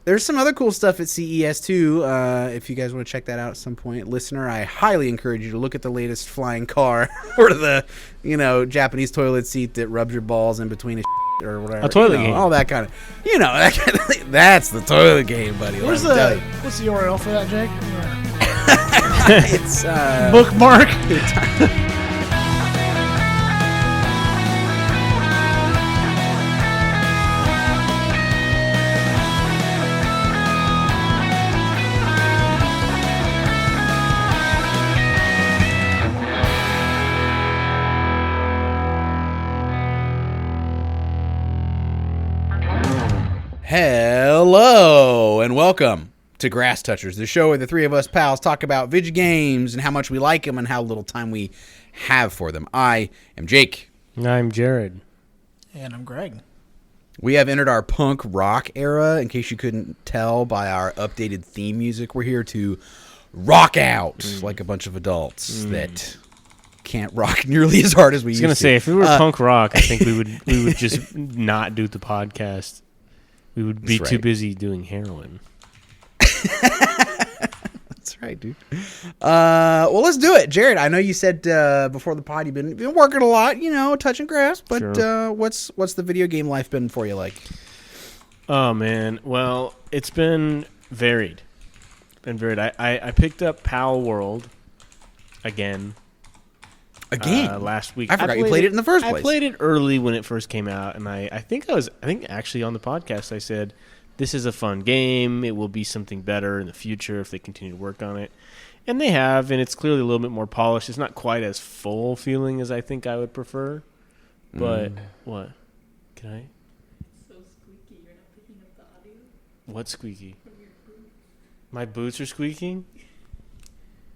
there's some other cool stuff at CES too. If you guys want to check that out at some point, listener, I highly encourage you to look at the latest flying car or the, Japanese toilet seat that rubs your balls in between a or whatever. A toilet game. All that kind of, that's the toilet game, buddy. What's the URL for that, Jake? It's bookmark. Hello and welcome to Grass Touchers, the show where the three of us pals talk about video games and how much we like them and how little time we have for them. I am Jake. I'm Jared. And I'm Greg. We have entered our punk rock era. In case you couldn't tell by our updated theme music, we're here to rock out like a bunch of adults that can't rock nearly as hard as we used to. I was going to say, if we were punk rock, I think we would just not do the podcast. We would be too busy doing heroin. That's right, dude. Well, let's do it. Jared, I know you said before the pod you've been working a lot, touching grass, but sure. What's the video game life been for you like? Oh, man. Well, it's been varied. I picked up Pal World again. Last week. I forgot you played it in the first place. I played it early when it first came out, and I think actually on the podcast I said, this is a fun game. It will be something better in the future if they continue to work on it. And they have, and it's clearly a little bit more polished. It's not quite as full feeling as I think I would prefer. But, what? Can I? It's so squeaky, you're not picking up the audio. What's squeaky? From your boots. My boots are squeaking?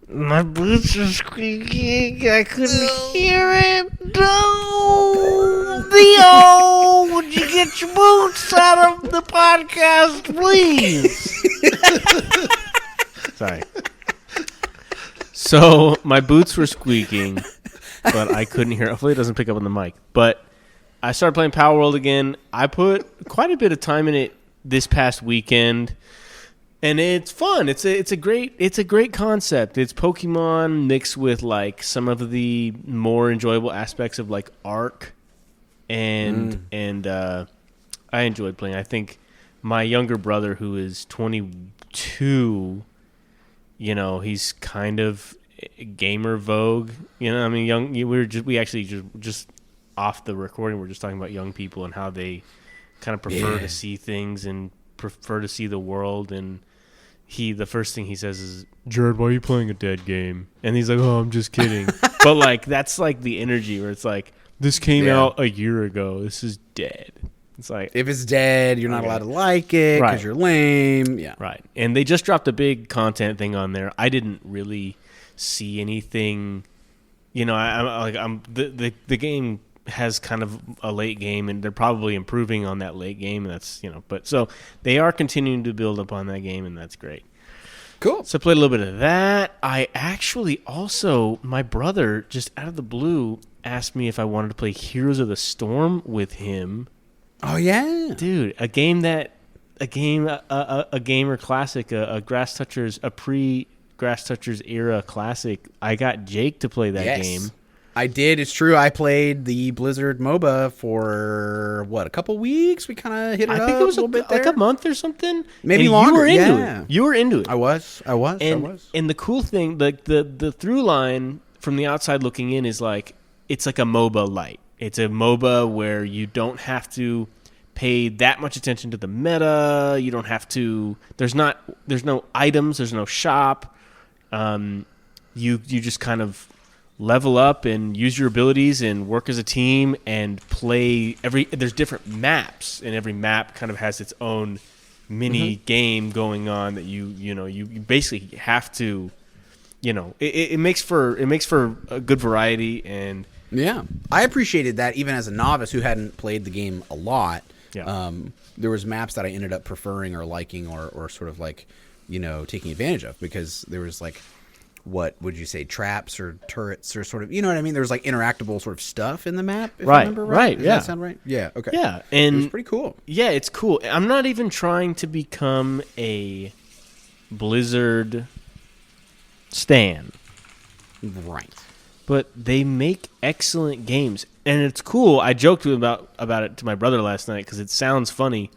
My boots are squeaking. I couldn't hear it. No, Theo, would you get your boots out of the podcast, please? Sorry. So my boots were squeaking, but I couldn't hear. Hopefully, it doesn't pick up on the mic. But I started playing Power World again. I put quite a bit of time in it this past weekend. And it's fun. It's a great concept. It's Pokemon mixed with like some of the more enjoyable aspects of like Arc, and I enjoyed playing. I think my younger brother, who is 22, he's kind of gamer vogue. I mean, young. We actually just off the recording, we're just talking about young people and how they kind of prefer to see things and prefer to see the world. And the first thing he says is, Jared, why are you playing a dead game? And he's like, oh, I'm just kidding. But like, that's like the energy where it's like, this came out a year ago. This is dead. It's like, if it's dead, you're not allowed to like it because you're lame. Yeah. Right. And they just dropped a big content thing on there. I didn't really see anything, the game has kind of a late game, and they're probably improving on that late game, and that's but so they are continuing to build up on that game, and that's great. Cool. So I played a little bit of that. I actually also, my brother just out of the blue asked me if I wanted to play Heroes of the Storm with him. Oh yeah, dude, a gamer classic, a Grass Touchers, a pre Grass Touchers era classic. I got Jake to play that game. I did. It's true. I played the Blizzard MOBA for, a couple weeks? We kind of hit it up. I think it was a little bit there. Like a month or something. Maybe and longer. You were into it. I was. And the cool thing, the through line from the outside looking in is like, it's like a MOBA light. It's a MOBA where you don't have to pay that much attention to the meta. You don't have to. There's no items. There's no shop. You just kind of level up and use your abilities and work as a team and play there's different maps, and every map kind of has its own mini game going on that you basically have to, it makes for a good variety. And yeah, I appreciated that even as a novice who hadn't played the game a lot. Yeah. There was maps that I ended up preferring or liking or sort of like, taking advantage of, because there was like what would you say, traps or turrets or sort of, you know what I mean? There's like interactable sort of stuff in the map. If I Right, remember right, Does yeah. that sound right? Yeah. Okay. Yeah, It and was pretty cool. yeah, it's cool. I'm not even trying to become a Blizzard stan, Right. but they make excellent games, and it's cool. I joked about it to my brother last night because it sounds funny,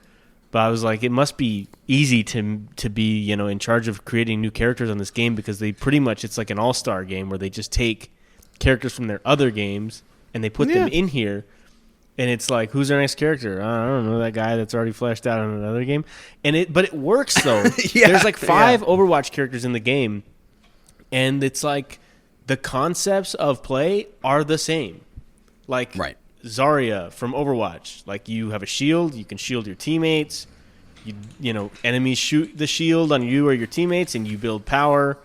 but I was like, it must be easy to be in charge of creating new characters on this game because they pretty much it's like an all-star game where they just take characters from their other games and they put them in here. And it's like, who's our next character? I don't know, that guy that's already fleshed out in another game. But it works though. There's like 5 Overwatch characters in the game, and it's like the concepts of play are the same. Like Zarya from Overwatch, like you have a shield, you can shield your teammates. Enemies shoot the shield on you or your teammates, and you build power.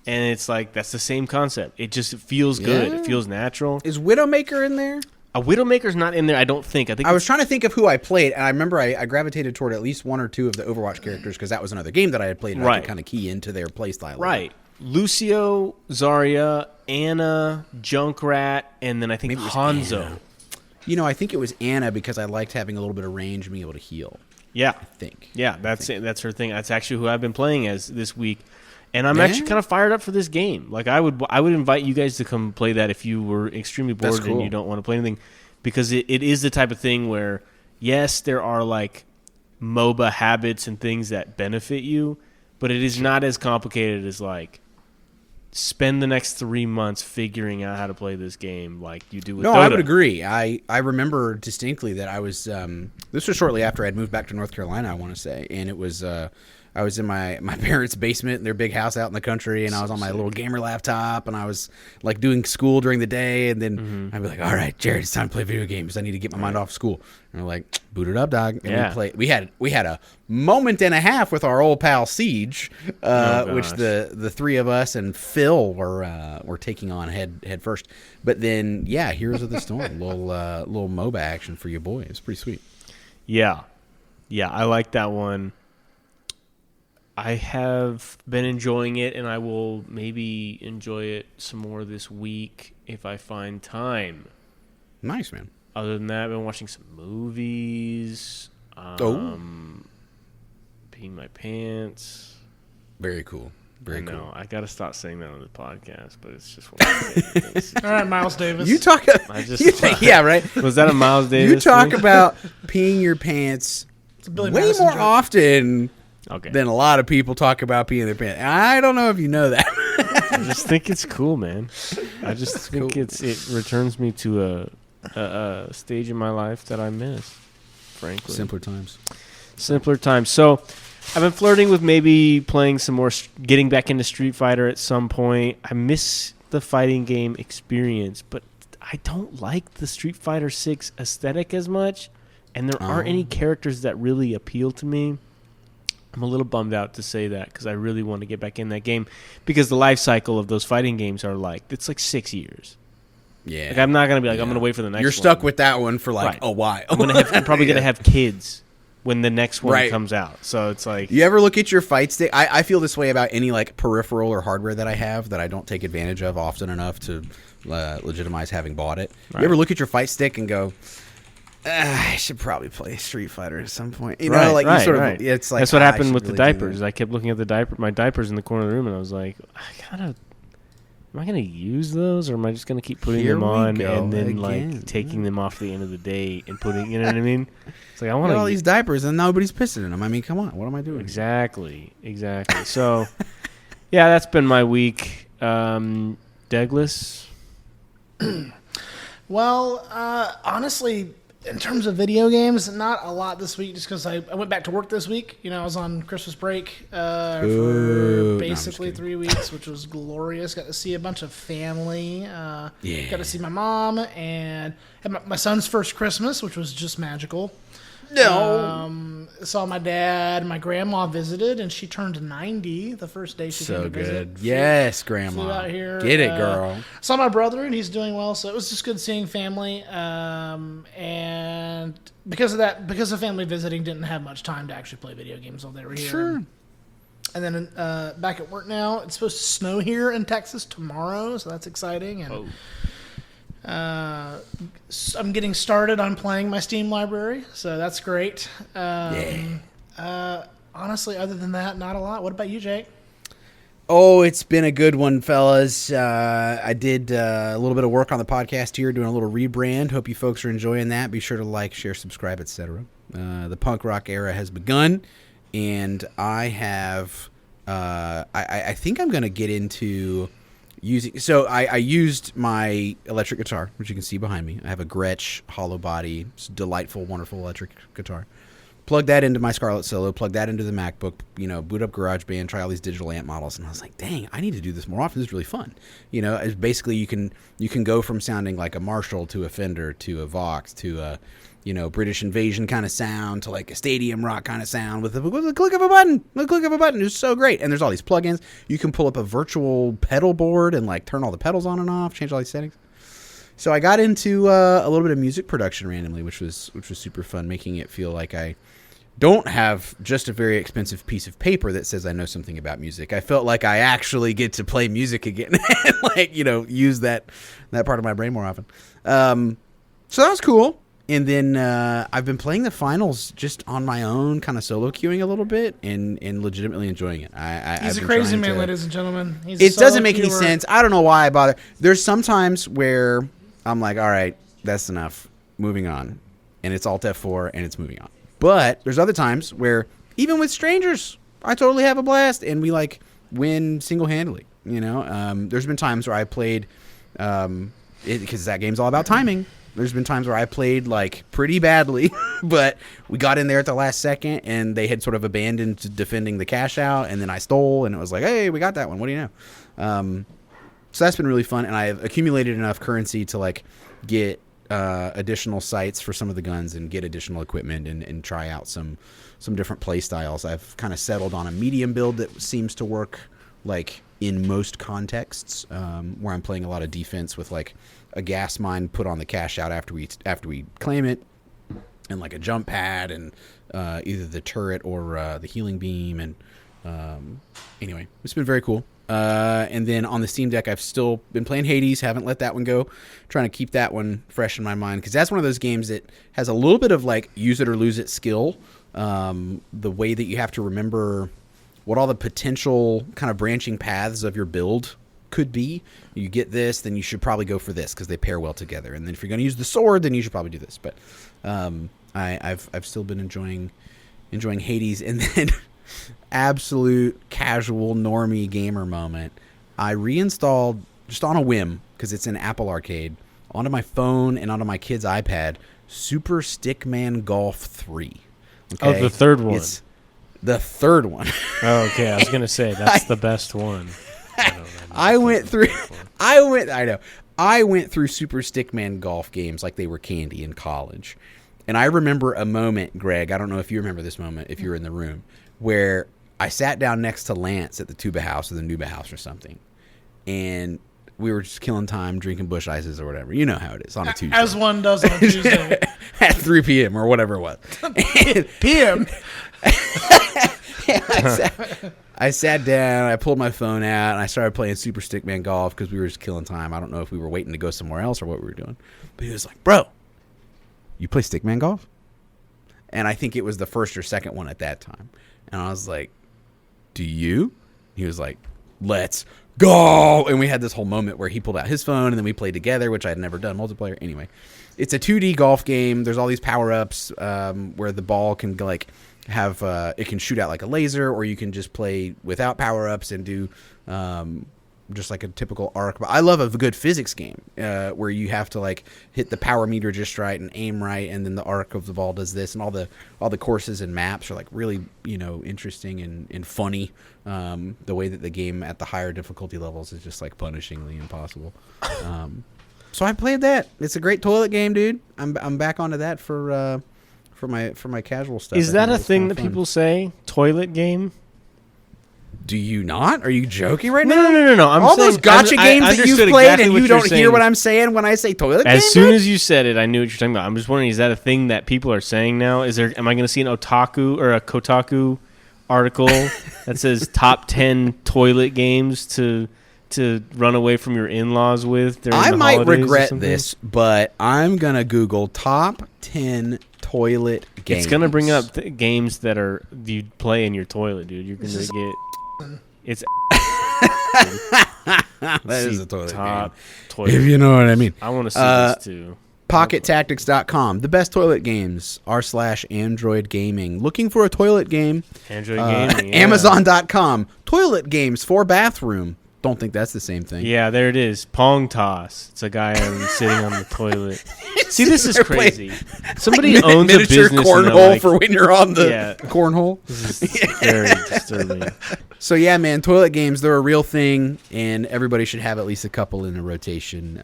And it's like that's the same concept. It just feels good. It feels natural. Is Widowmaker in there? A Widowmaker's not in there, I don't think. I was trying to think of who I played, and I remember I gravitated toward at least 1 or 2 of the Overwatch characters because that was another game that I had played, and I could kind of key into their playstyle. Right. Lucio, Zarya, Anna, Junkrat, and then I think Hanzo. Anna. I think it was Anna because I liked having a little bit of range and being able to heal. Yeah. I think. Yeah, that's her thing. That's actually who I've been playing as this week. And I'm actually kind of fired up for this game. Like I would invite you guys to come play that if you were extremely bored and you don't want to play anything, because it is the type of thing where yes, there are like MOBA habits and things that benefit you, but it is not as complicated as like spend the next 3 months figuring out how to play this game like you do with Dota. I would agree. I remember distinctly that I was this was shortly after I'd moved back to North Carolina, I want to say, and it was I was in my parents' basement in their big house out in the country, and I was on my little gamer laptop, and I was like doing school during the day, and then I'd be like, all right, Jared, it's time to play video games. I need to get my mind off school. And we're like, boot it up, dog. And we had a moment and a half with our old pal Siege, which the 3 of us and Phil were taking on head first. But then, Heroes of the Storm, little MOBA action for your boy. It's pretty sweet. Yeah, I like that one. I have been enjoying it, and I will maybe enjoy it some more this week if I find time. Nice, man. Other than that, I've been watching some movies. Peeing my pants. Very cool. Very cool. No, I got to stop saying that on the podcast, but it's just one of my favorite things. All right, Miles Davis. You talk. Yeah, right. Was that a Miles Davis? You talk about peeing your pants way more often than a lot of people talk about peeing their pants. I don't know if you know that. I just think it's cool, man. I just think it returns me to a stage in my life that I miss, frankly. Simpler times. So I've been flirting with maybe playing some more, getting back into Street Fighter at some point. I miss the fighting game experience, but I don't like the Street Fighter 6 aesthetic as much, and there aren't any characters that really appeal to me. I'm a little bummed out to say that because I really want to get back in that game because the life cycle of those fighting games are it's like 6 years. Yeah. Like I'm not going to be like, I'm going to wait for the next one. You're stuck with that one for a while. I'm probably going to have kids when the next one comes out. So it's like... You ever look at your fight stick? I feel this way about any peripheral or hardware that I have that I don't take advantage of often enough to legitimize having bought it. Right. You ever look at your fight stick and go... I should probably play Street Fighter at some point. You know, it's like that's what happened with the diapers. I kept looking at my diapers in the corner of the room, and I was like, am I gonna use those, or am I just gonna keep putting them on and then taking them off at the end of the day and putting, you know what I mean? It's like I want all these diapers and nobody's pissing in them. I mean, come on, what am I doing? Exactly. So, yeah, that's been my week. Douglas. Well, honestly, in terms of video games, not a lot this week just because I went back to work this week. I was on Christmas break for basically 3 weeks, which was glorious. Got to see a bunch of family. Got to see my mom and had my son's first Christmas, which was just magical. Saw my dad. My grandma visited, and she turned 90 the first day she came to visit. Yes, grandma. Flew out here. Get it, girl. Saw my brother, and he's doing well. So it was just good seeing family. And because of family visiting, didn't have much time to actually play video games while they were here. Sure. And then back at work now. It's supposed to snow here in Texas tomorrow, so that's exciting. And I'm getting started on playing my Steam library, so that's great. Honestly, other than that, not a lot. What about you, Jake? Oh, it's been a good one, fellas. I did a little bit of work on the podcast here, doing a little rebrand. Hope you folks are enjoying that. Be sure to like, share, subscribe, etc. The punk rock era has begun, and I have. I think I'm going to get into using. So I used my electric guitar, which you can see behind me. I have a Gretsch hollow body, delightful, wonderful electric guitar. Plug that into my Scarlett Solo, plug that into the MacBook, boot up GarageBand, try all these digital amp models, and I was like, dang, I need to do this more often. This is really fun. It's basically you can go from sounding like a Marshall to a Fender to a Vox to a British Invasion kind of sound to like a stadium rock kind of sound with a click of a button. The click of a button is so great. And there's all these plugins. You can pull up a virtual pedal board and like turn all the pedals on and off, change all these settings. So I got into a little bit of music production randomly, which was super fun, making it feel like I don't have just a very expensive piece of paper that says I know something about music. I felt like I actually get to play music again and use that part of my brain more often. So that was cool. And then I've been playing the finals just on my own, kind of solo queuing a little bit and legitimately enjoying it. He's a crazy man, ladies and gentlemen. It doesn't make any sense. I don't know why I bother. There's some times where I'm like, all right, that's enough. Moving on. And it's Alt F4 and it's moving on. But there's other times where, even with strangers, I totally have a blast, and we, win single-handedly, There's been times where I played, because that game's all about timing. There's been times where I played, pretty badly, but we got in there at the last second, and they had sort of abandoned defending the cash out, and then I stole, and it was like, hey, we got that one. What do you know? So that's been really fun, and I've accumulated enough currency to, get additional sights for some of the guns and get additional equipment and try out some different play styles. I've kind of settled on a medium build that seems to work in most contexts, where I'm playing a lot of defense with a gas mine put on the cash out after we claim it, and a jump pad and either the turret or the healing beam. And anyway, it's been very cool. And then on the Steam Deck, I've still been playing Hades. Haven't let that one go. Trying to keep that one fresh in my mind, because that's one of those games that has a little bit of use it or lose it skill. The way that you have to remember what all the potential kind of branching paths of your build could be. You get this, then you should probably go for this because they pair well together. And then if you're going to use the sword, then you should probably do this. But I've still been enjoying Hades. And then absolute casual normie gamer moment, I reinstalled just on a whim, because it's in Apple Arcade, onto my phone and onto my kid's iPad, Super Stickman Golf 3. Okay? Oh, the third one. It's the third one. Oh, okay. I was gonna say that's the best one. I went through Super Stickman golf games like they were candy in college. And I remember a moment, Greg, I don't know if you remember this moment if you were in the room, where I sat down next to Lance at the Tuba House or the Nuba House or something, and we were just killing time, drinking Busch Ices or whatever. You know how it is on a Tuesday. As one does on a Tuesday. At 3 p.m. or whatever it was. PM. I sat down, I pulled my phone out, and I started playing Super Stickman Golf because we were just killing time. I don't know if we were waiting to go somewhere else or what we were doing. But he was like, bro, you play Stickman Golf? And I think it was the first or second one at that time. And I was like, do you? He was like, let's go. And we had this whole moment where he pulled out his phone and then we played together, which I had never done multiplayer. Anyway, it's a 2D golf game. There's all these power-ups where the ball can have it can shoot out like a laser, or you can just play without power-ups and do just like a typical arc. But I love a good physics game where you have to hit the power meter just right and aim right, and then the arc of the ball does this, and all the courses and maps are really interesting and funny. The way that the game at the higher difficulty levels is just punishingly impossible. So I played that. It's a great toilet game, dude. I'm back onto that for my casual stuff. Is that a thing that people say? Toilet game? Do you not? Are you joking right now? No. I'm all saying, those gotcha games that you've played exactly, and you don't hear what I'm saying when I say toilet game? As soon as you said it, I knew what you're talking about. I'm just wondering, is that a thing that people are saying now? Am I going to see an otaku or a Kotaku article that says top 10 toilet games to run away from your in-laws with during I the might holidays or regret something? this, but I'm gonna Google top 10 toilet games. It's gonna bring up games that are you play in your toilet, dude. You're gonna get it's that is a toilet top game. toilet. If you know what I mean. I want to see this too. PocketTactics.com, the best toilet games, r/Android gaming. Looking for a toilet game? Android gaming. Yeah. Amazon.com, toilet games for bathroom. Don't think that's the same thing. Yeah, there it is. Pong toss. It's a guy sitting on the toilet. See, this is crazy. Somebody owns a miniature business. cornhole for when you're on the cornhole. This is very disturbing. So yeah, man, toilet games, they're a real thing, and everybody should have at least a couple in a rotation.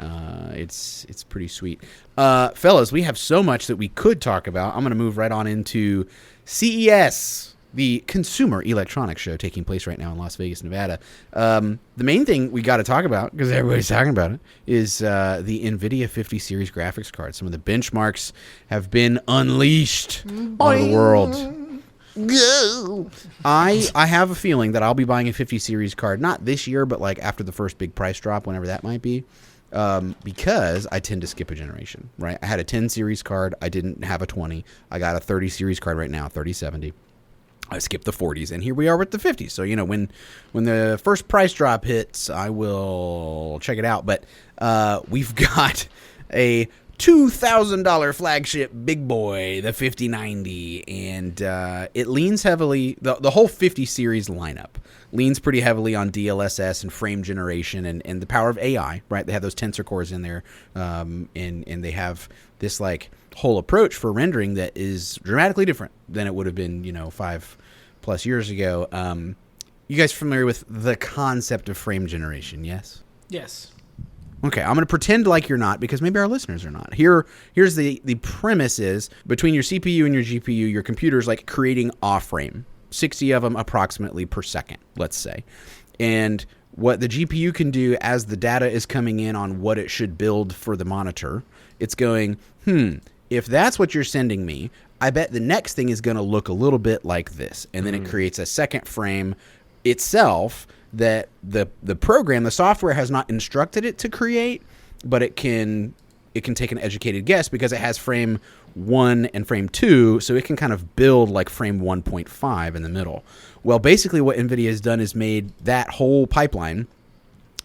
It's pretty sweet. Fellas, we have so much that we could talk about. I'm going to move right on into CES, the Consumer Electronics Show taking place right now in Las Vegas, Nevada. The main thing we got to talk about, because everybody's talking about it, is the NVIDIA 50 series graphics card. Some of the benchmarks have been unleashed on the world. Go. I have a feeling that I'll be buying a 50 series card, not this year, but like after the first big price drop, whenever that might be. Because I tend to skip a generation, right? I had a 10 series card. I didn't have a 20. I got a 30 series card right now, 3070. I skipped the 40s, and here we are with the 50s. So, you know, when the first price drop hits, I will check it out. But we've got a $2,000 flagship big boy, the 5090, and it leans heavily, the whole 50 series lineup leans pretty heavily on DLSS and frame generation and the power of AI, right? They have those tensor cores in there, and they have this like whole approach for rendering that is dramatically different than it would have been, 5+ years ago. You guys familiar with the concept of frame generation? Yes? Yes. Okay, I'm going to pretend like you're not, because maybe our listeners are not. Here's the premise is, between your CPU and your GPU, your computer's like creating off frame, 60 of them approximately per second, let's say. And what the GPU can do as the data is coming in on what it should build for the monitor, it's going, if that's what you're sending me, I bet the next thing is going to look a little bit like this. And then it creates a second frame itself that the program, the software has not instructed it to create, but it can take an educated guess because it has frame 1 and frame 2, so it can kind of build like frame 1.5 in the middle. Well, basically what NVIDIA has done is made that whole pipeline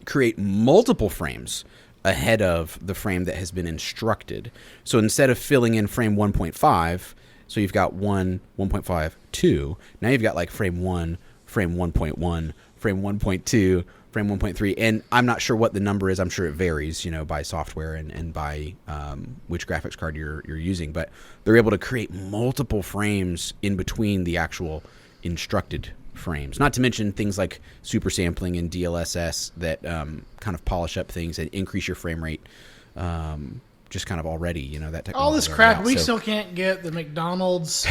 create multiple frames ahead of the frame that has been instructed. So instead of filling in frame 1.5, so you've got 1, 1.5, 2, now you've got like frame 1, frame 1.1, frame 1.2, frame 1.3, and I'm not sure what the number is. I'm sure it varies, by software and by which graphics card you're using, but they're able to create multiple frames in between the actual instructed frames. Not to mention things like super sampling and DLSS that kind of polish up things and increase your frame rate. Just kind of already, that technology. All this crap, we still can't get the McDonald's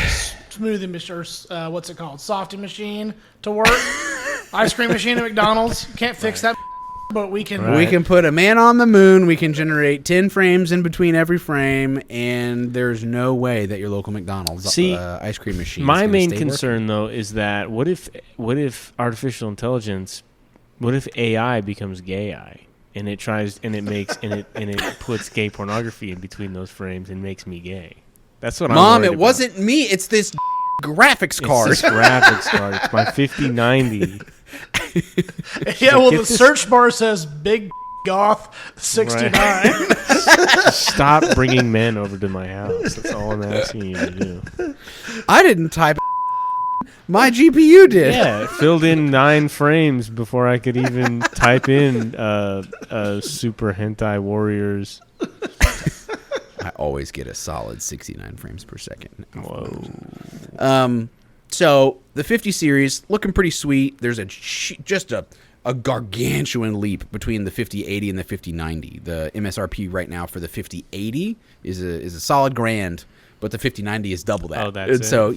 smoothie machine, what's it called, softy machine to work. Ice cream machine at McDonald's can't fix that, but we can. We can put a man on the moon. We can generate 10 frames in between every frame, and there's no way that your local McDonald's ice cream machine. My main concern though is that what if artificial intelligence, what if AI becomes gay AI? And it tries, and it makes, and it puts gay pornography in between those frames and makes me gay. That's what I'm Mom, worried it about. wasn't me. It's this graphics card. It's this graphics card. It's my 5090. Yeah, well, the search bar says Big Goth 69. Right. Stop bringing men over to my house. That's all I'm asking you to do. I didn't type. My GPU did. Yeah, it filled in 9 frames before I could even type in Super Hentai Warriors. I always get a solid 69 frames per second. Whoa. So the 50 series looking pretty sweet. There's just a gargantuan leap between the 5080 and the 5090. The MSRP right now for the 5080 is a solid grand, but the 5090 is double that. Oh, that's it. So,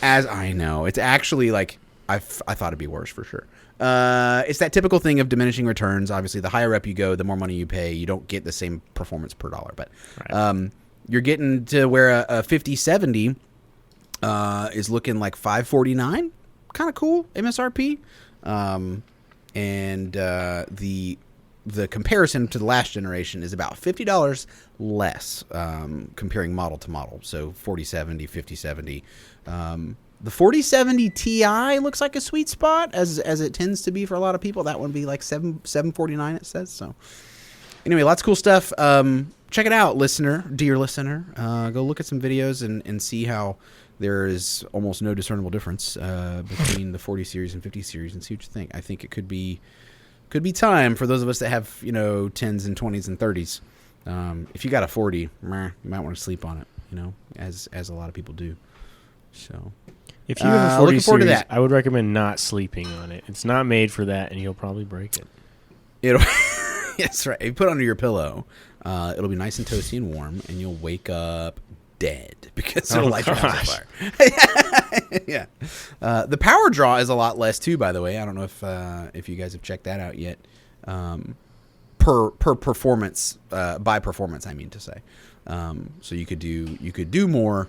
as I know, it's actually like I thought it'd be worse for sure. It's that typical thing of diminishing returns. Obviously, the higher up you go, the more money you pay. You don't get the same performance per dollar, but you're getting to where a 5070 is looking like $549, kind of cool MSRP. And the comparison to the last generation is about $50 less, comparing model to model. So 4070, 5070. The 4070 Ti looks like a sweet spot, as it tends to be for a lot of people. That one would be like $749, it says. So anyway, lots of cool stuff. Check it out, dear listener. Go look at some videos and see how there is almost no discernible difference between the 40 series and 50 series, and see what you think. I think it could be time for those of us that have 10s and 20s and 30s. If you got a 40, you might want to sleep on it, as a lot of people do. So if you have a 40 looking forward series, to that. I would recommend not sleeping on it. It's not made for that, and you'll probably break it. That's right. If you put it under your pillow, it'll be nice and toasty and warm, and you'll wake up dead because it'll light your house on fire. Yeah. The power draw is a lot less too, by the way. I don't know if you guys have checked that out yet. Per performance, by performance, I mean to say. So you could do more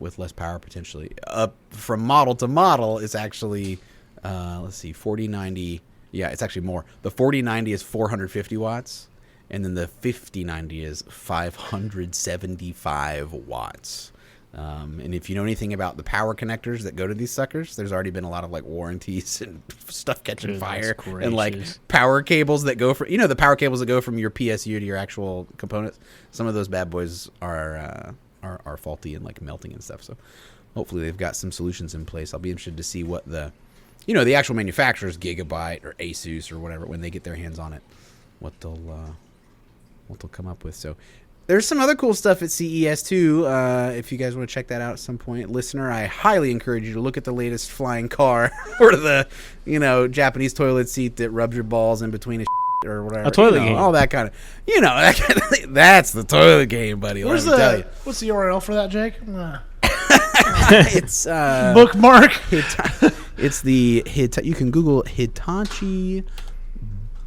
with less power potentially. Up from model to model is actually 4090. Yeah, it's actually more. The 4090 is 450 watts, and then the 5090 is 575 watts. And if you know anything about the power connectors that go to these suckers, there's already been a lot of warranties and stuff catching fire, and power cables that go from the power cables that go from your PSU to your actual components. Some of those bad boys are faulty and melting and stuff. So hopefully they've got some solutions in place. I'll be interested to see what the actual manufacturers, Gigabyte or Asus or whatever, when they get their hands on it, what they'll come up with. So there's some other cool stuff at CES too. If you guys want to check that out at some point, listener, I highly encourage you to look at the latest flying car or the Japanese toilet seat that rubs your balls in between or whatever. A toilet game, all that kind of that's the toilet game, buddy. What's the URL for that, Jake? It's bookmark. It's the you can Google Hitachi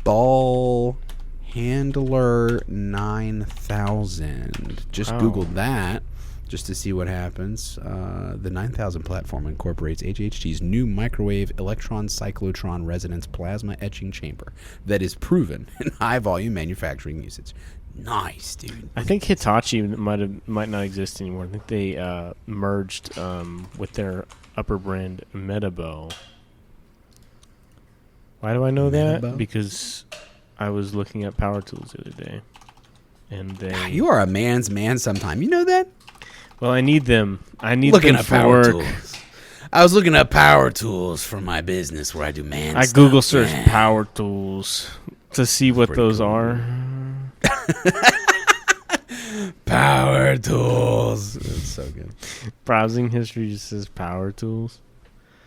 ball handler 9000. Just Google that just to see what happens. The 9000 platform incorporates HHT's new microwave electron cyclotron resonance plasma etching chamber that is proven in high volume manufacturing usage. Nice, dude. I think Hitachi might not exist anymore. I think they merged with their upper brand Metabo. Why do I know that? Because I was looking at power tools the other day, and you are a man's man. Sometime you know that. Well, I need them. I need looking them at for power work. Tools. I was looking at power tools for my business where I do man. I Google search power tools to see what those are. Power tools. That's so good. Browsing history just says power tools.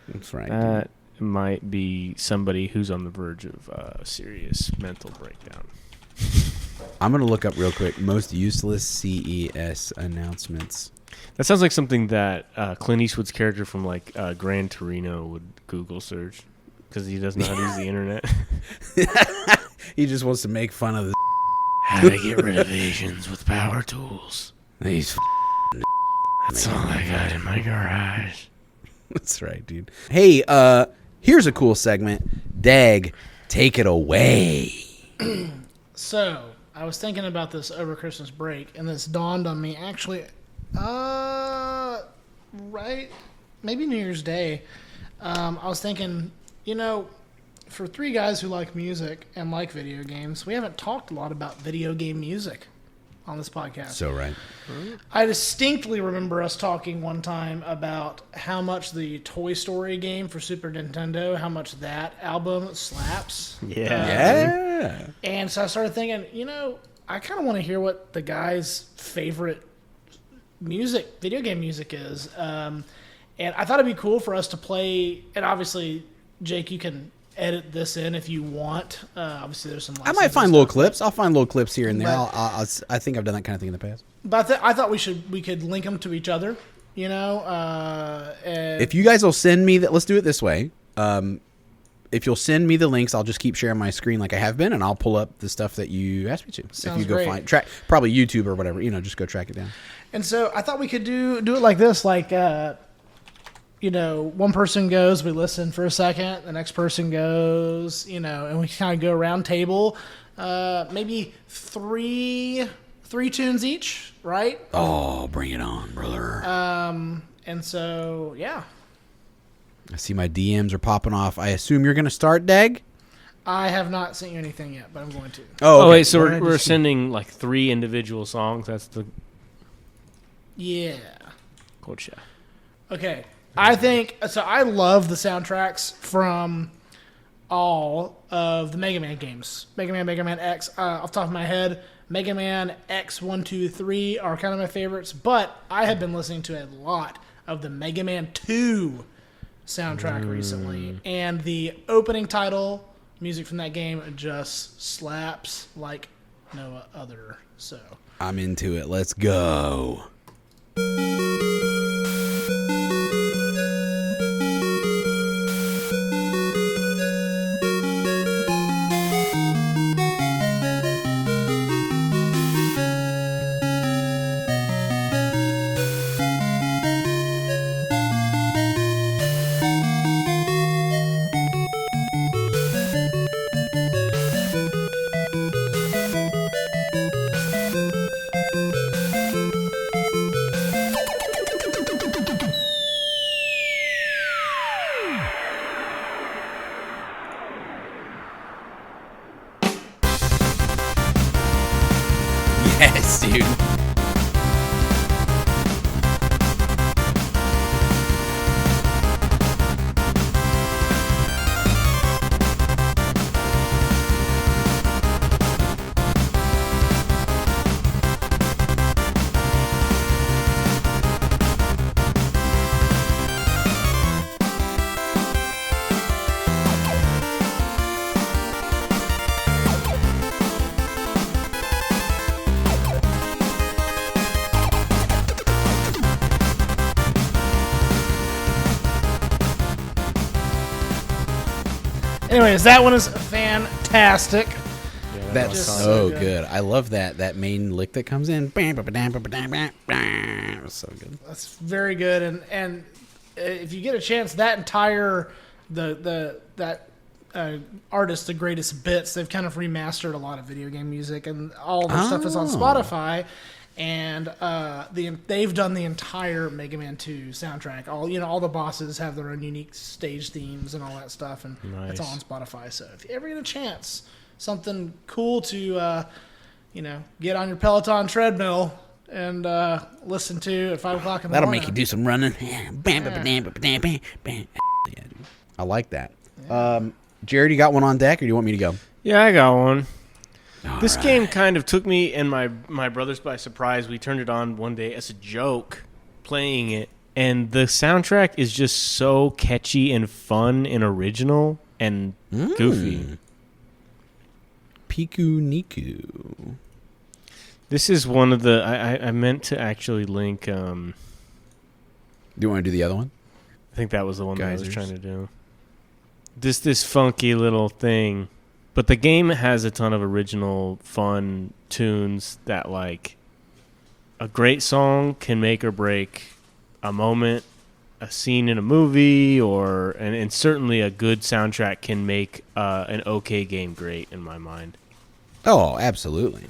That's right. That might be somebody who's on the verge of serious mental breakdown. I'm going to look up real quick most useless CES announcements. That sounds like something that Clint Eastwood's character from Gran Torino would Google search, because he doesn't know how to use the internet. He just wants to make fun of the How to get rid of Asians with power tools. these. That's all I got in my garage. That's right, dude. Hey, here's a cool segment. Dag, take it away. So, I was thinking about this over Christmas break, and this dawned on me actually, right, maybe New Year's Day. I was thinking, for three guys who like music and like video games, we haven't talked a lot about video game music on this podcast. So right. I distinctly remember us talking one time about how much the Toy Story game for Super Nintendo, how much that album slaps. Yeah. And so I started thinking, I kind of want to hear what the guy's favorite video game music is. And I thought it'd be cool for us to play, and obviously, Jake, you can edit this in if you want. Obviously, there's some. I might find little clips. I'll find little clips here and there. I think I've done that kind of thing in the past. But I thought we could link them to each other. If you guys will send me that, let's do it this way. If you'll send me the links, I'll just keep sharing my screen like I have been, and I'll pull up the stuff that you asked me to. Sounds if you go great. find probably YouTube or whatever, just go track it down. And so I thought we could do it like this, one person goes, we listen for a second, the next person goes, and we kind of go around table, maybe three tunes each, right? Oh, bring it on, brother. And so, yeah. I see my DMs are popping off. I assume you're going to start, Dag? I have not sent you anything yet, but I'm going to. Oh, okay. wait, so we're sending like 3 individual songs? That's the... Yeah. Gotcha. Okay. I think, so I love the soundtracks from all of the Mega Man games. Mega Man X, off the top of my head, Mega Man X 1, 2, 3 are kind of my favorites, but I have been listening to a lot of the Mega Man 2 soundtrack recently, and the opening title music from that game just slaps like no other. So I'm into it. Let's go. Yes, dude. anyways, that one is fantastic. That's Just so so good. good. I love that main lick that comes in. It's so good. That's very good, and if you get a chance, that entire that artist, the Greatest Bits, they've kind of remastered a lot of video game music, and all the stuff is on Spotify. And they've done the entire Mega Man 2 soundtrack. All the bosses have their own unique stage themes and all that stuff, and it's all on Spotify. So if you ever get a chance, something cool to get on your Peloton treadmill and listen to at 5 o'clock in the That'll morning. make you do some running. Yeah, dude. I like that. Jared, you got one on deck, or do you want me to go? Yeah, I got one. This right. game kind of took me and my brothers by surprise. We turned it on one day as a joke, playing it, and the soundtrack is just so catchy and fun and original and goofy. Piku Niku. This is one of the... I meant to actually link... Do you want to do the other one? I think that was the one that I was Geysers. trying to do. This funky little thing. But the game has a ton of original, fun tunes that, like, a great song can make or break a moment, a scene in a movie, and certainly a good soundtrack can make an okay game great, in my mind. Oh, absolutely.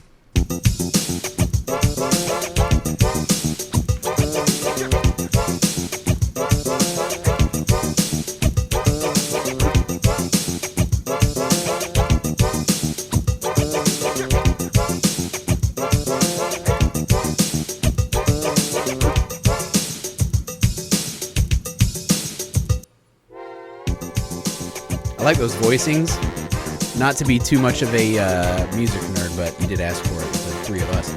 I like those voicings. Not to be too much of a music nerd, but you did ask for it, the three of us.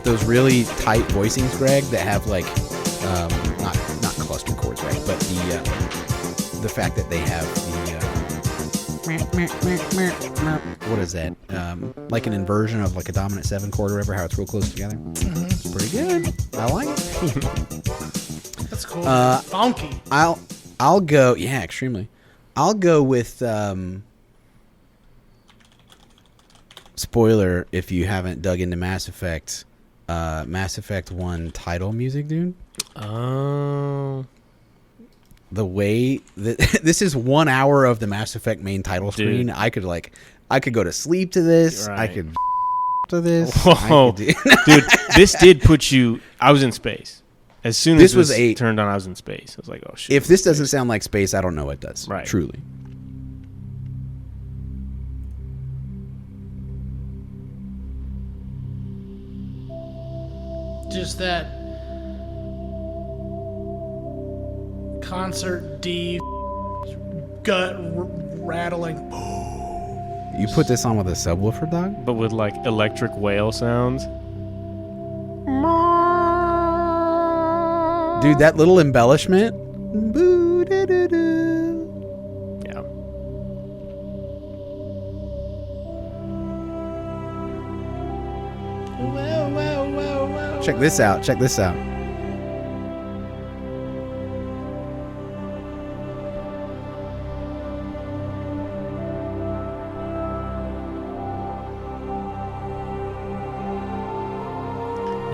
Those really tight voicings, Greg, that have like not cluster chords, right? But the fact that they have the what is that? Like an inversion of like a dominant 7 chord or whatever, how it's real close together. Mm-hmm. It's pretty good. I like it. That's cool. Funky. I'll go. Yeah, extremely. I'll go with spoiler if you haven't dug into Mass Effect 1 title music, dude. Oh. the way that this is 1 hour of the Mass Effect main title screen. I could go to sleep to this. Right. I could to this. Whoa, dude, this did put you. I was in space. As soon as this turned on, I was in space. I was like, oh shit. If this doesn't sound like space, I don't know what does. Right. Truly. Just that concert D gut rattling. You put this on with a subwoofer, dog? But with like electric whale sounds. Dude, that little embellishment. Boo-doo-doo-doo. Yeah. Check this out. Check this out.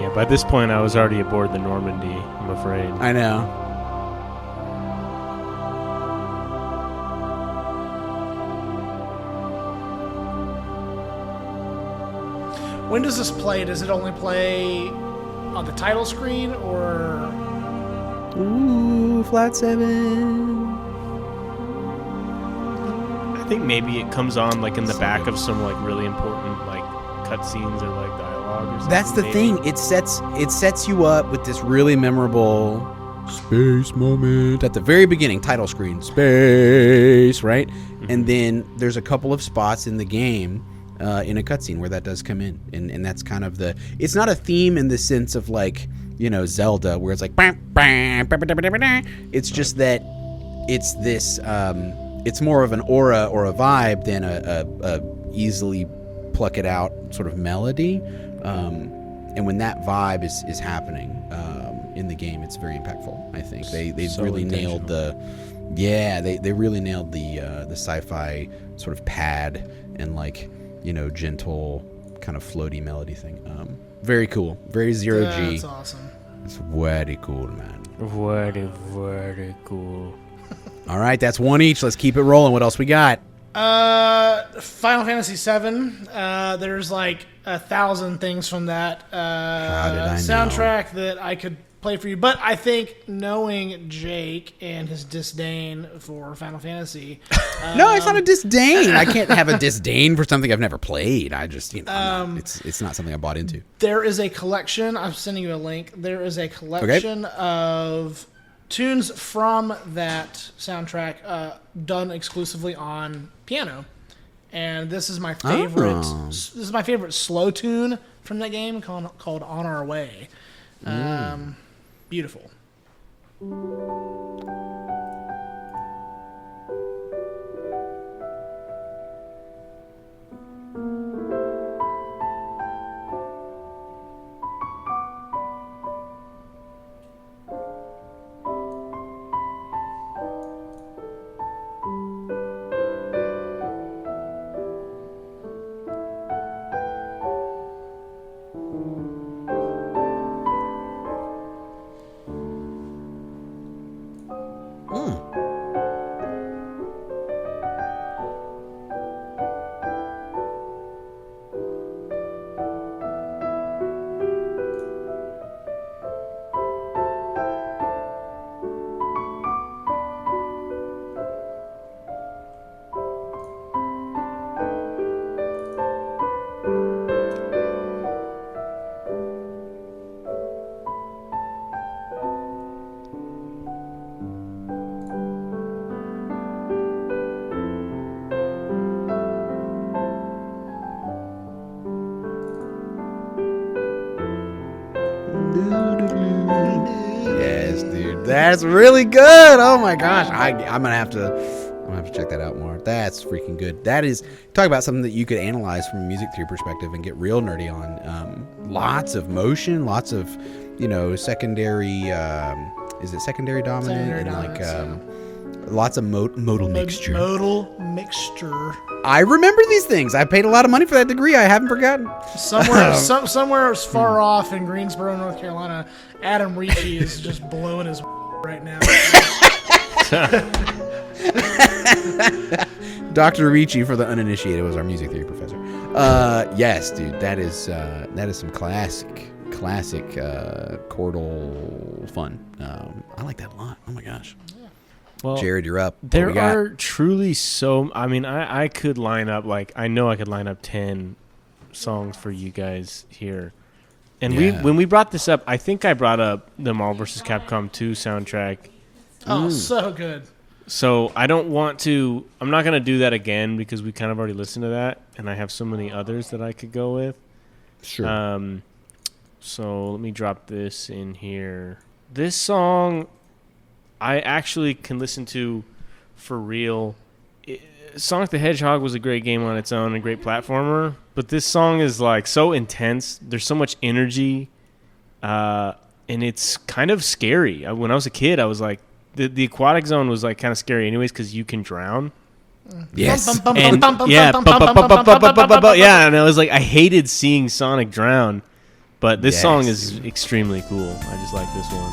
Yeah, by this point I was already aboard the Normandy, I'm afraid. I know. When does this play? Does it only play on the title screen or? Ooh, flat 7. I think maybe it comes on like in the back of some like really important like cutscenes or like dialogue or something. That's the thing. It sets you up with this really memorable space moment at the very beginning. Title screen, space, right? Mm-hmm. And then there's a couple of spots in the game. In a cutscene where that does come in, and that's kind of the. It's not a theme in the sense of like Zelda, where it's like. It's just that it's this. It's more of an aura or a vibe than a easily pluck it out sort of melody, and when that vibe is happening in the game, it's very impactful. I think they so really nailed the. Yeah, they really nailed the sci-fi sort of pad and like. Gentle kind of floaty melody thing. Very cool. Very zero G. That's awesome. It's very cool, man. Very cool. All right, that's one each. Let's keep it rolling. What else we got? Final Fantasy VII. There's like 1,000 things from that How did I soundtrack that I could play for you. But I think knowing Jake and his disdain for Final Fantasy. No, it's not a disdain. I can't have a disdain for something I've never played. I just, it's not something I bought into. There is a collection. I'm sending you a link. There is a collection of tunes from that soundtrack done exclusively on piano. And this is my favorite. This is my favorite slow tune from that game called "On Our Way." Beautiful. Yes, dude. That's really good. Oh my gosh. I'm gonna have to check that out more. That's freaking good. That is talk about something that you could analyze from a music theory perspective and get real nerdy on. Lots of motion, lots of secondary is it secondary dominant? Secondary and dominance, lots of modal mixture. Modal mixture. I remember these things. I paid a lot of money for that degree. I haven't forgotten. Somewhere far off in Greensboro, North Carolina, Adam Ricci is just blowing his right now. Dr. Ricci, for the uninitiated, was our music theory professor. Yes, dude, that is some classic chordal fun. I like that a lot. Oh my gosh. Well, Jared, you're up. What there we got? are truly so. I mean, I could line up I know I could line up 10 songs for you guys here. And when we brought this up, I think I brought up the Marvel vs. Capcom 2 soundtrack. Oh, so good. So I don't want to. I'm not gonna do that again because we kind of already listened to that, and I have so many others that I could go with. Sure. So let me drop this in here. This song, I actually can listen to for real. Sonic the Hedgehog was a great game on its own, a great platformer, but this song is like so intense. There's so much energy, and it's kind of scary. When I was a kid, I was like, the aquatic zone was like kind of scary anyways because you can drown. Yes. And and I was like, I hated seeing Sonic drown, but this song is extremely cool. I just like this one.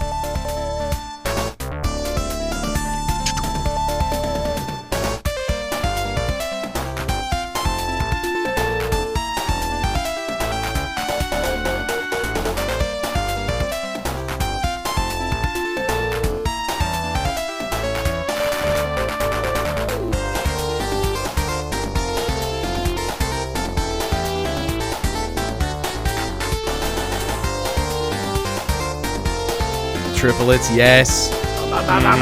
Triplets, yes. Kind of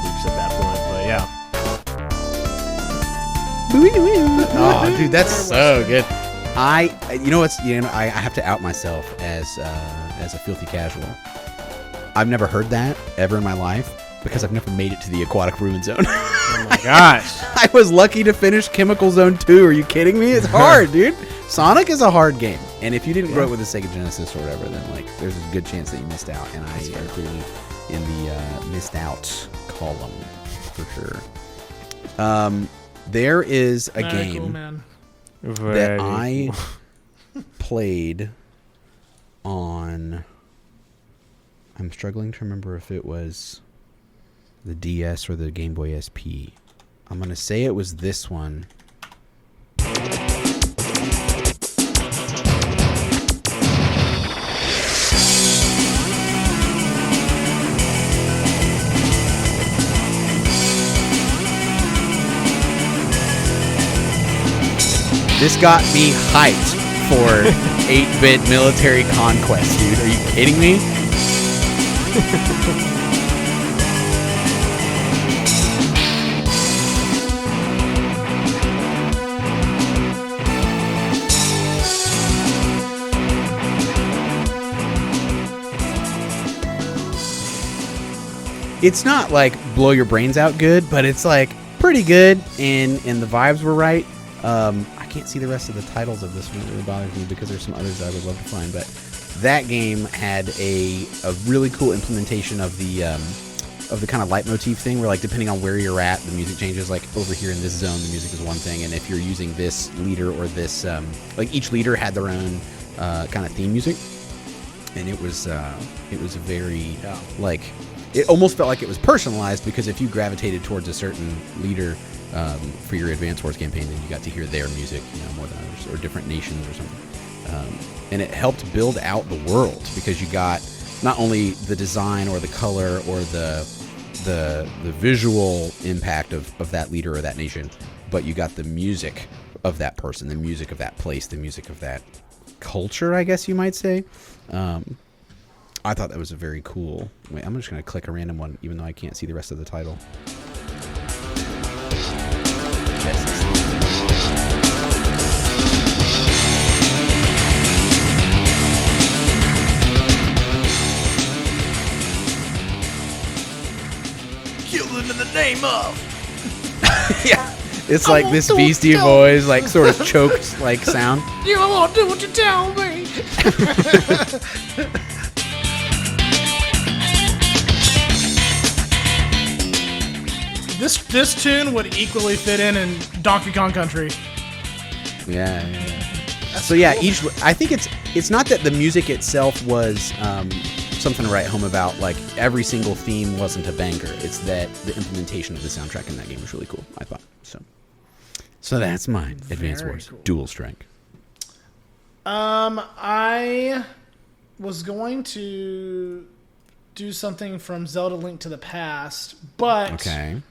loops at that point, but yeah. Oh, dude, that's so good. I have to out myself as a filthy casual. I've never heard that ever in my life because I've never made it to the Aquatic Ruin Zone. Oh my gosh. I was lucky to finish Chemical Zone 2. Are you kidding me? It's hard, dude. Sonic is a hard game, and if you didn't grow up with the Sega Genesis or whatever, then like there's a good chance that you missed out, and I am clearly in the missed out column for sure. There is a game that I played on. I'm struggling to remember if it was the DS or the Game Boy SP. I'm gonna say it was this one. This got me hyped for 8-bit military conquest, dude. Are you kidding me? It's not like blow your brains out good, but it's like pretty good, and the vibes were right. I can't see the rest of the titles of this one. It really bothers me because there's some others that I would love to find, but that game had a really cool implementation of the kind of leitmotif thing where, like, depending on where you're at, the music changes. Like over here in this zone, the music is one thing, and if you're using this leader or this like each leader had their own kind of theme music, and it was a very like, it almost felt like it was personalized because if you gravitated towards a certain leader for your Advance Wars campaign, then you got to hear their music, more than others, or different nations or something. And it helped build out the world because you got not only the design or the color or the visual impact of that leader or that nation, but you got the music of that person, the music of that place, the music of that culture, I guess you might say. I thought that was a very cool. Wait, I'm just going to click a random one, even though I can't see the rest of the title. Kill them in the name of. Yeah, it's like this Beastie Boys, like sort of choked like sound. You won't do what you tell me. This tune would equally fit in Donkey Kong Country. Yeah. So yeah, I think it's not that the music itself was something to write home about. Like, every single theme wasn't a banger. It's that the implementation of the soundtrack in that game was really cool, I thought. So that's mine. Advance Wars. Cool. Dual Strike. I was going to do something from Zelda Link to the Past, but Okay.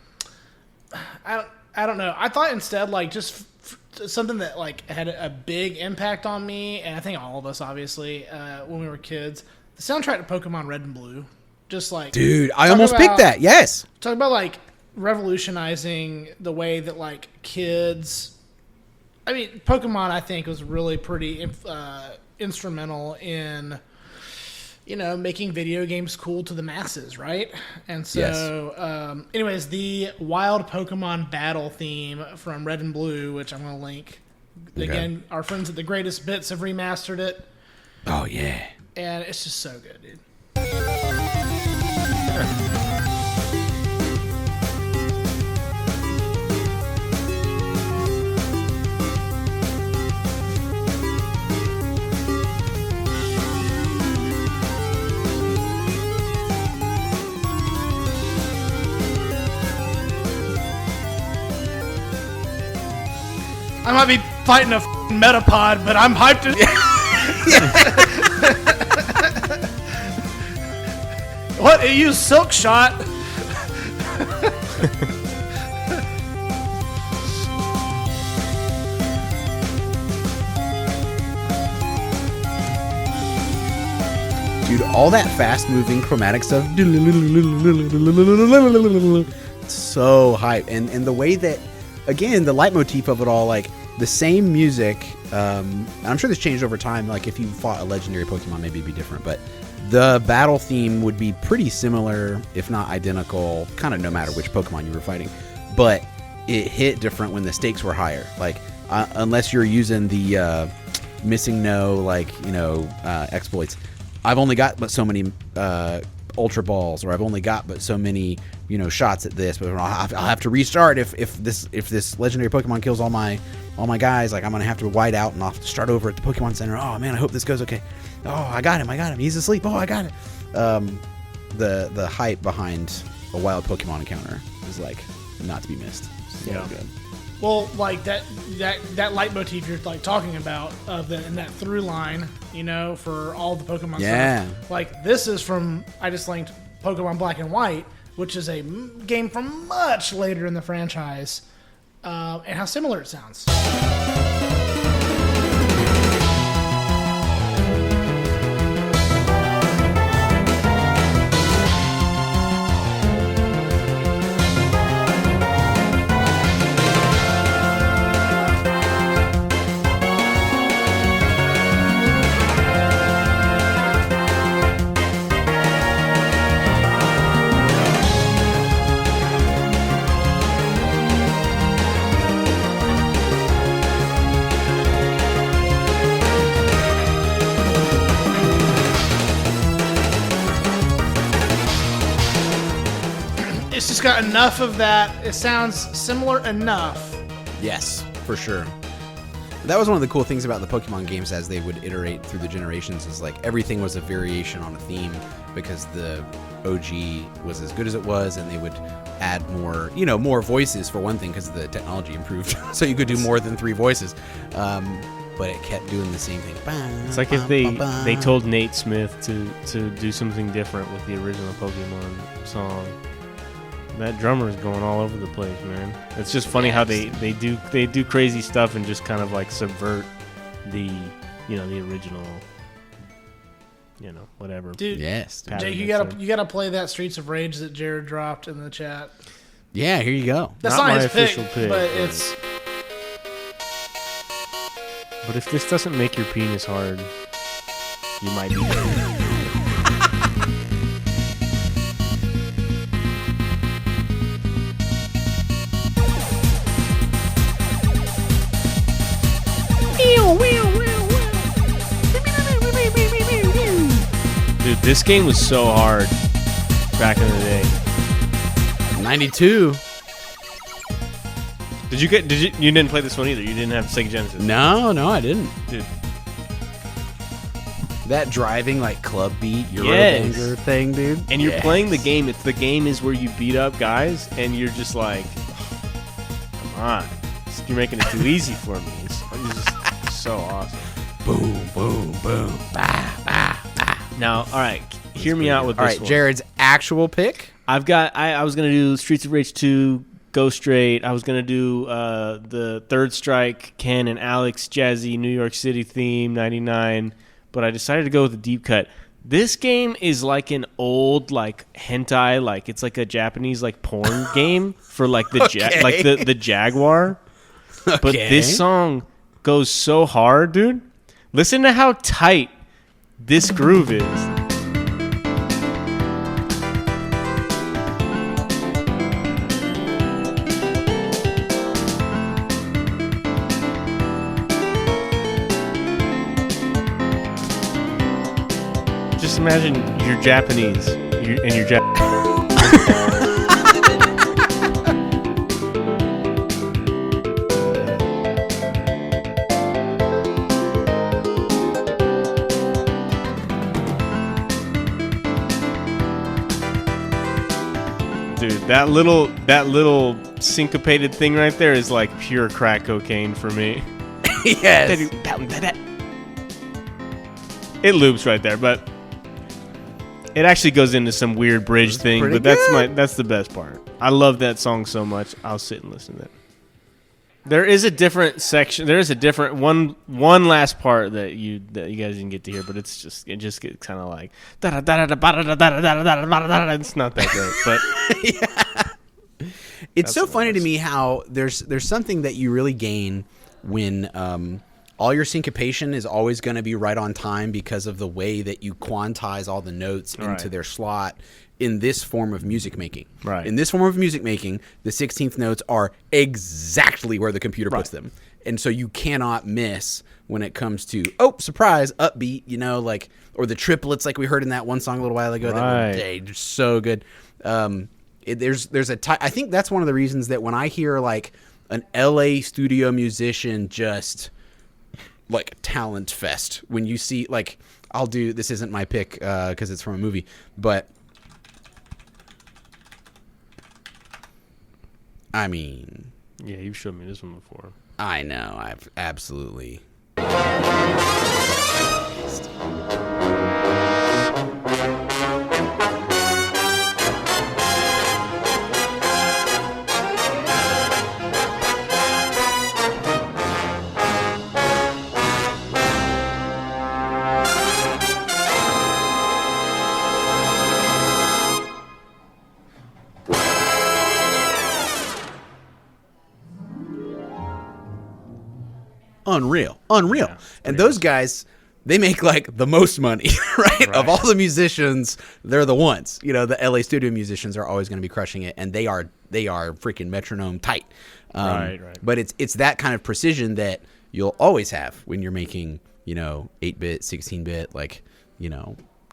I don't know. I thought instead, like, just something that, like, had a big impact on me, and I think all of us, obviously, when we were kids. The soundtrack to Pokemon Red and Blue. Just, like... Dude, I almost picked that. Yes. Talk about, like, revolutionizing the way that, like, kids... I mean, Pokemon, I think, was really pretty instrumental in... making video games cool to the masses, right? And so, anyways, the Wild Pokemon Battle theme from Red and Blue, which I'm going to link. Okay. Again, our friends at The Greatest Bits have remastered it. Oh, yeah. And it's just so good, dude. I might be fighting a Metapod, but I'm hyped as... What? It used Silk Shot. Dude, all that fast-moving chromatic stuff. So hype. And the way that, again, the leitmotif of it all, like, the same music, and I'm sure this changed over time. Like, if you fought a legendary Pokemon, maybe it'd be different. But the battle theme would be pretty similar, if not identical, kind of no matter which Pokemon you were fighting. But it hit different when the stakes were higher. Like, unless you're using the missing no, like, exploits. I've only got but so many Ultra Balls, or I've only got but so many, shots at this. But I'll have to restart if this legendary Pokemon kills all my guys. Like, I'm gonna have to white out and I'll have to start over at the Pokemon Center. Oh man, I hope this goes okay. Oh, I got him. He's asleep. Oh, I got it. The hype behind a wild Pokemon encounter is like not to be missed. So good. Well, like that leitmotif you're like talking about in that through line, for all the Pokemon stuff. Like, this is from, I just linked Pokemon Black and White, which is a game from much later in the franchise, and how similar it sounds. It's just got enough of that. It sounds similar enough. Yes, for sure. That was one of the cool things about the Pokemon games as they would iterate through the generations, is like everything was a variation on a theme because the OG was as good as it was, and they would add more, more voices for one thing because the technology improved. So you could do more than 3 voices. But it kept doing the same thing. It's like if they told Nate Smith to do something different with the original Pokemon song. That drummer is going all over the place, man. It's just funny how they do crazy stuff and just kind of like subvert the the original whatever. Dude, yes. Jake, you gotta play that Streets of Rage that Jared dropped in the chat. Yeah, here you go. That's not his official pick, but it's. But if this doesn't make your penis hard, you might be. Dude, this game was so hard back in the day. 92. You didn't play this one either. You didn't have Sega Genesis. No, I didn't. Dude. that driving like club beat Yes. Eurobanger thing, dude. And you're Yes. playing the game. The game is where you beat up guys, and you're just like, come on, you're making it too easy for me. It's just so awesome. Boom, boom, boom. Bah, bah, bah. Now, all right, hear me out with this All right, one. Jared's actual pick. I've got. I was gonna do Streets of Rage 2, Go Straight. I was gonna do the Third Strike, Ken and Alex Jazzy New York City theme '99, but I decided to go with the deep cut. This game is like an old like hentai, like it's like a Japanese like porn game for like the like the Jaguar. Okay. But this song goes so hard, dude. Listen to how tight this groove is. Just imagine you're Japanese and you're Dude, that little syncopated thing right there is like pure crack cocaine for me. Yes. It loops right there, but it actually goes into some weird bridge thing. pretty But that's the best part. I love that song so much. I'll sit and listen to it. There is a different section. There is a different one last part that you guys didn't get to hear, but it just gets kind of like it's not that great, but It's so funny to me how there's something that you really gain when all your syncopation is always going to be right on time because of the way that you quantize all the notes into their slot in this form of music making. Right. In this form of music making, the 16th notes are exactly where the computer puts them. And so you cannot miss when it comes to, oh, surprise, upbeat, you know, like, or the triplets like we heard in that one song a little while ago. Right. That were just so good. I think that's one of the reasons that when I hear like an LA studio musician just like talent fest, when you see like, this isn't my pick because it's from a movie, but I mean, yeah, you've showed me this one before. I know, I've absolutely. Unreal. Yeah, And those guys, they make like the most money, right? Of all the musicians, they're the ones. You know, the LA studio musicians are always going to be crushing it, and they are freaking metronome tight. Right. But it's that kind of precision that you'll always have when you're making, 8-bit, 16-bit, like,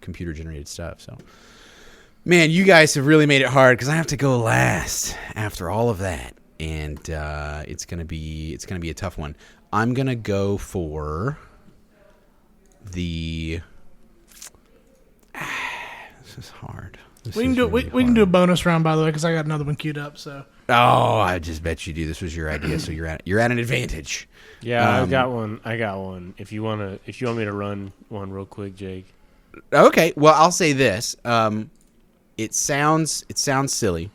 computer generated stuff. So, man, you guys have really made it hard because I have to go last after all of that, and it's gonna be a tough one. I'm gonna go for the. This is hard. We can do a bonus round, by the way, because I got another one queued up. So. Oh, I just bet you do. This was your idea, so you're at an advantage. Yeah, I got one. If you want me to run one real quick, Jake. Okay, well, I'll say this. It sounds silly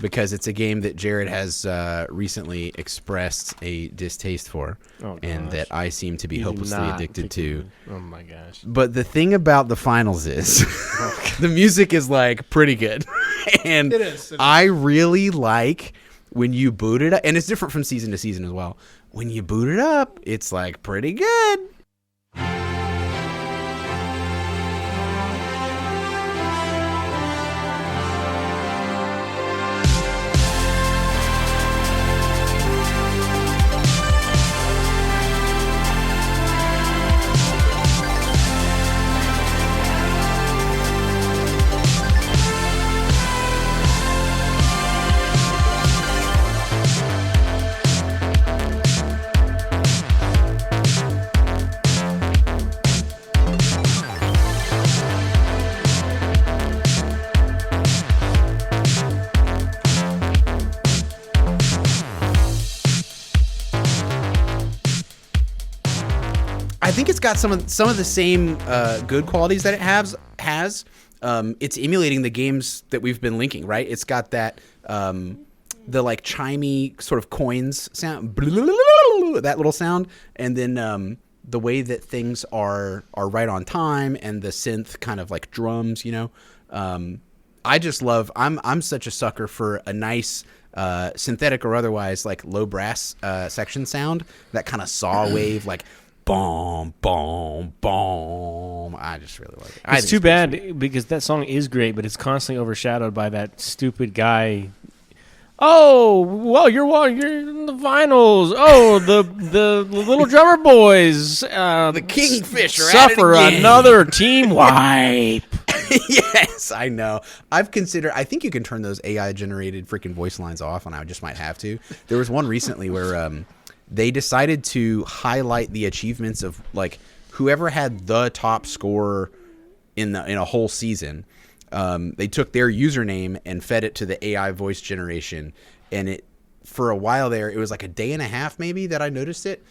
because it's a game that Jared has recently expressed a distaste for, and that I seem to be hopelessly addicted to. Oh my gosh! But the thing about the finals is, the music is like pretty good, and It is. I really like when you boot it up, and it's different from season to season as well. When you boot it up, it's like pretty good. think it's got some of the same good qualities that it has. It's emulating the games that we've been linking, right? It's got that the like chimey sort of coins sound, that little sound, and then the way that things are right on time, and the synth kind of like drums, you know. I just love. I'm such a sucker for a nice synthetic or otherwise like low brass section sound, that kind of saw wave like boom, boom, boom. I just really like it. It's too bad because that song is great, but it's constantly overshadowed by that stupid guy. Oh, well, you're in the finals. Oh, the little drummer boys, the Kingfisher suffer another team wipe. Yes, I know. I think you can turn those AI generated freaking voice lines off, and I just might have to. There was one recently where they decided to highlight the achievements of like whoever had the top score in a whole season. They took their username and fed it to the AI voice generation, and it for a while there, it was like a day and a half maybe that I noticed it.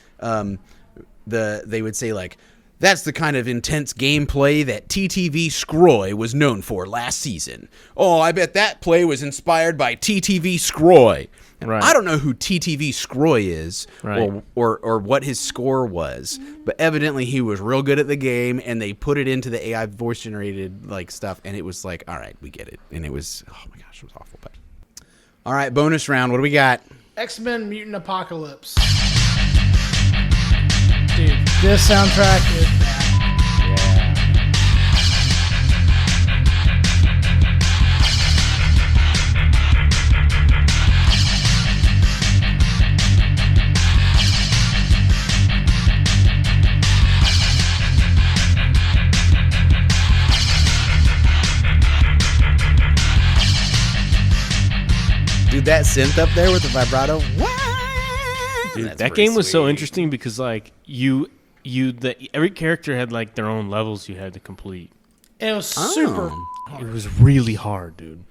They would say like, that's the kind of intense gameplay that TTV Scroy was known for last season. Oh, I bet that play was inspired by TTV Scroy. Right. I don't know who TTV Scroy is, right, or what his score was, but evidently he was real good at the game, and they put it into the AI voice generated like stuff, and it was like, all right, we get it, and it was, oh my gosh, it was awful. But all right, bonus round, what do we got? X-Men Mutant Apocalypse. Dude, this soundtrack is bad. Dude, that synth up there with the vibrato. Dude, that game was so interesting because like every character had like their own levels you had to complete. It was super hard. It was really hard, dude.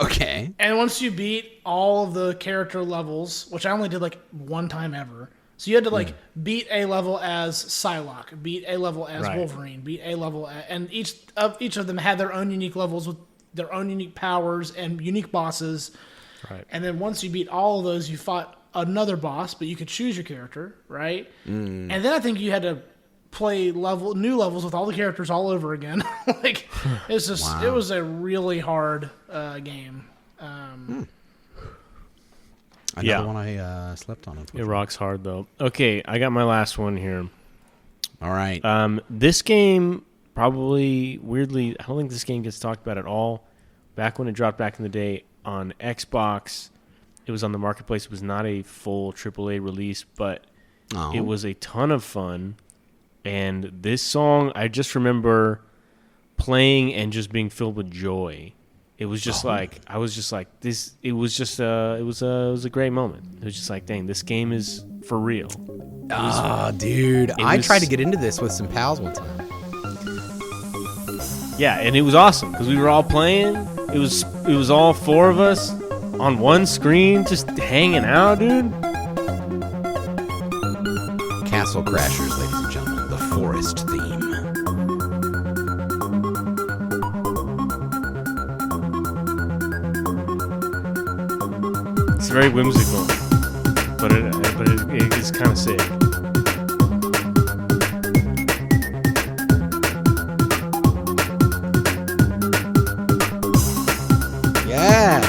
Okay. And once you beat all of the character levels, which I only did like one time ever, so you had to like beat a level as Psylocke, beat a level as Wolverine, beat a level and each of them had their own unique levels with their own unique powers and unique bosses. Right. And then once you beat all of those, you fought another boss, but you could choose your character, right? And then I think you had to play new levels with all the characters all over again. Like it's just it was a really hard game. Another one I slept on. It rocks hard though. Okay, I got my last one here. All right. This game probably weirdly, I don't think this game gets talked about at all. Back when it dropped back in the day on Xbox, it was on the marketplace. It was not a full AAA release, but it was a ton of fun. And this song, I just remember playing and just being filled with joy. It was just like I was just like this. It was just it was a great moment. It was just like, dang, this game is for real. Dude, I tried to get into this with some pals one time. Yeah, and it was awesome because we were all playing. It was all four of us on one screen, just hanging out, dude. Castle Crashers, ladies and gentlemen, the forest theme. It's very whimsical, but it is kind of sick. Yeah.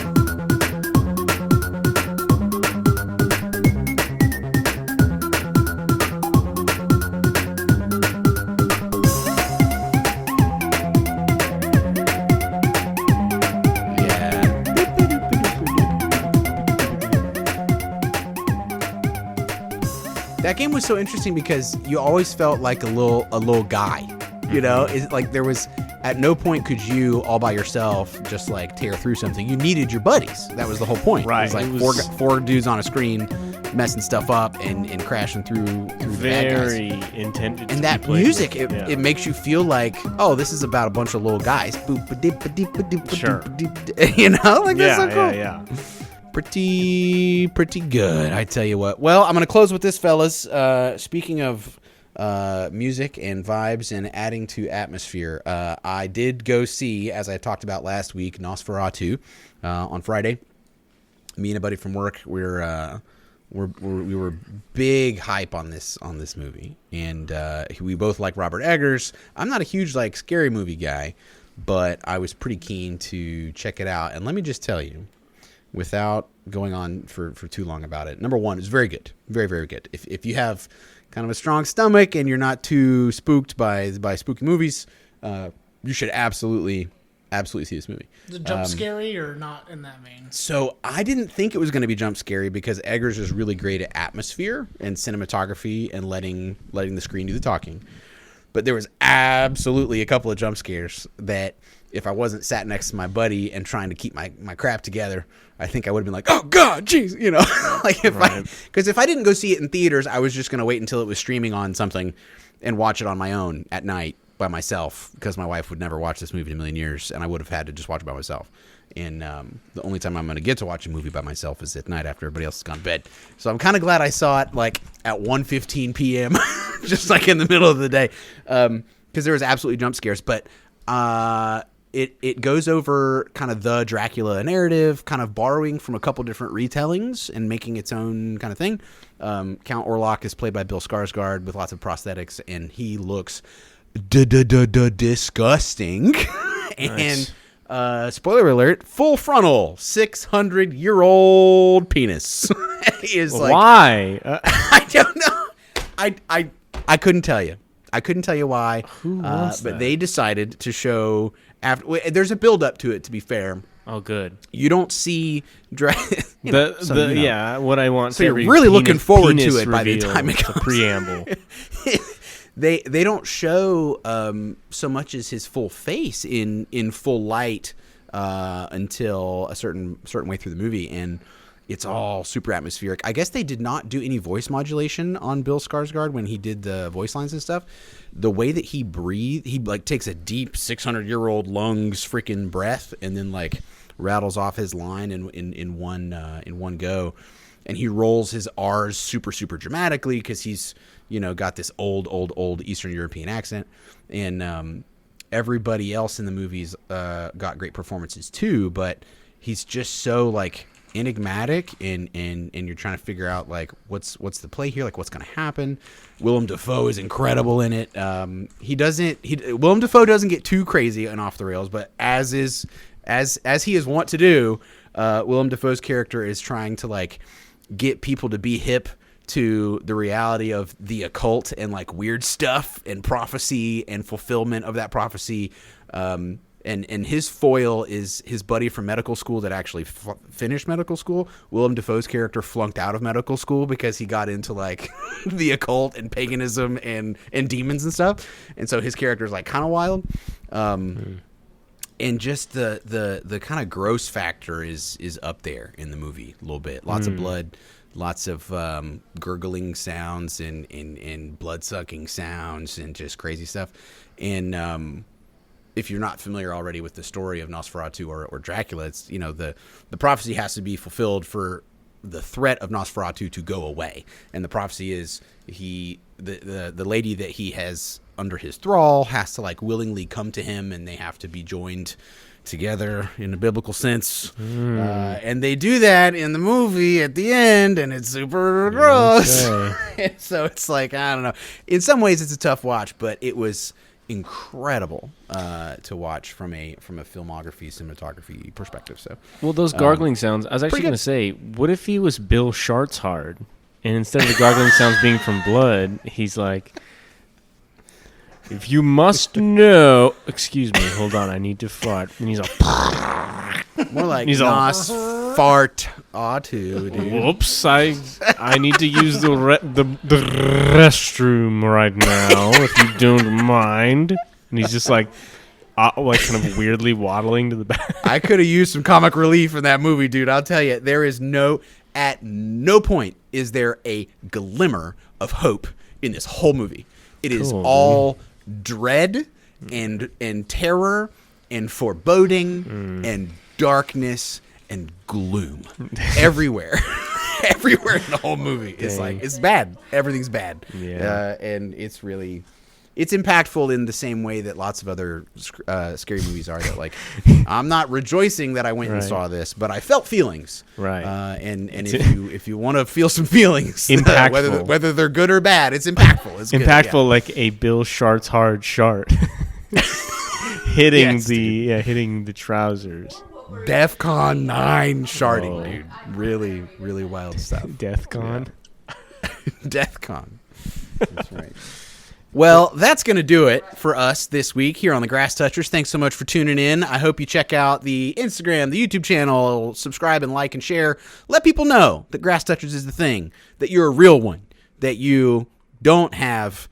That game was so interesting because you always felt like a little guy, you know. It's like there was at no point could you all by yourself just like tear through something. You needed your buddies. That was the whole point. Right. It was like four dudes on a screen messing stuff up and crashing through the bad guys. Very intended. And that music, it makes you feel like, oh, this is about a bunch of little guys. Sure. You know, like that's so cool. Yeah. Pretty good, I tell you what. Well, I'm going to close with this, fellas. Speaking of music and vibes and adding to atmosphere. I did go see, as I talked about last week, Nosferatu on Friday. Me and a buddy from work, we were big hype on this movie, and we both like Robert Eggers. I'm not a huge scary movie guy, but I was pretty keen to check it out. And let me just tell you, without going on for too long about it, number one, it's very good, very, very good. If you have kind of a strong stomach and you're not too spooked by spooky movies, you should absolutely see this movie. Is it jump scary or not in that vein? So I didn't think it was going to be jump scary because Eggers is really great at atmosphere and cinematography and letting the screen do the talking. But there was absolutely a couple of jump scares that if I wasn't sat next to my buddy and trying to keep my crap together, I think I would have been like, oh God, jeez, because if I didn't go see it in theaters, I was just going to wait until it was streaming on something and watch it on my own at night by myself, because my wife would never watch this movie in a million years, and I would have had to just watch it by myself. And the only time I'm going to get to watch a movie by myself is at night after everybody else has gone to bed. So I'm kind of glad I saw it at 1:15 p.m., just in the middle of the day, because there was absolutely jump scares. But it goes over kind of the Dracula narrative, kind of borrowing from a couple different retellings and making its own kind of thing. Count Orlok is played by Bill Skarsgård with lots of prosthetics, and he looks disgusting. Nice. And spoiler alert, full frontal 600-year-old penis. Is why? I don't know. I couldn't tell you. I couldn't tell you why. Who wants but that? they decided to show there's a build up to it, to be fair. Oh, good. You don't see What I want. So to you're every really looking forward to penis it by the reveal, time it it's a comes. preamble. They don't show so much as his full face in full light until a certain way through the movie, and it's all super atmospheric. I guess they did not do any voice modulation on Bill Skarsgård when he did the voice lines and stuff. The way that he breathed, he takes a deep 600-year-old lungs freaking breath and then rattles off his line in one go, and he rolls his R's super dramatically because he's got this old Eastern European accent, and everybody else in the movies got great performances too, but he's just so enigmatic, and you're trying to figure out what's the play here, what's going to happen. Willem Dafoe is incredible in it. Willem Dafoe doesn't get too crazy and off the rails, but as he is wont to do, Willem Dafoe's character is trying to get people to be hip to the reality of the occult and weird stuff and prophecy and fulfillment of that prophecy. And his foil is his buddy from medical school that actually finished medical school. Willem Dafoe's character flunked out of medical school because he got into the occult and paganism and demons and stuff. And so his character is kind of wild. And just the kind of gross factor is up there in the movie a little bit. Lots of blood, lots of gurgling sounds and blood sucking sounds and just crazy stuff. And if you're not familiar already with the story of Nosferatu or Dracula, it's the prophecy has to be fulfilled for the threat of Nosferatu to go away. And the prophecy is the lady that he has under his thrall has to willingly come to him, and they have to be joined together in a biblical sense. And they do that in the movie at the end, and it's super gross. And so it's I don't know. In some ways it's a tough watch, but it was incredible to watch from a filmography, cinematography perspective. So, well, those gargling sounds. I was actually going to say, what if he was Bill Shartshard, and instead of the gargling sounds being from blood, he's if you must know, excuse me, hold on, I need to fart, and he's more like Nosferatu, dude. Whoops! I need to use the restroom right now, if you don't mind. And he's just kind of weirdly waddling to the back. I could have used some comic relief in that movie, dude. I'll tell you, at no point is there a glimmer of hope in this whole movie. It is all dread and terror and foreboding and darkness and gloom everywhere. everywhere in the whole movie. It's Dang. like, it's bad. Everything's bad. Yeah. And it's really, it's impactful in the same way that lots of other scary movies are. That like, I'm not rejoicing that I went and Right. saw this, but I felt feelings. Right. And if you want to feel some feelings, Impactful. whether they're good or bad, it's impactful. It's good, Impactful like a Bill Shart's hard shart. hitting Yes, hitting the trousers. yeah. DEFCON 9 sharding, Oh. dude. Really, really wild stuff. Deathcon. DEFCON. That's right. Well, that's going to do it for us this week here on the Grass Touchers. Thanks so much for tuning in. I hope you check out the Instagram, the YouTube channel, subscribe and like and share. Let people know that Grass Touchers is the thing, that you're a real one, that you don't have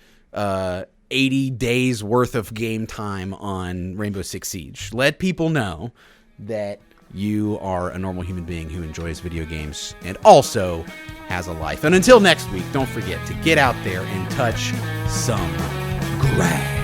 80 days worth of game time on Rainbow Six Siege. Let people know that you are a normal human being who enjoys video games and also has a life. And until next week, don't forget to get out there and touch some grass.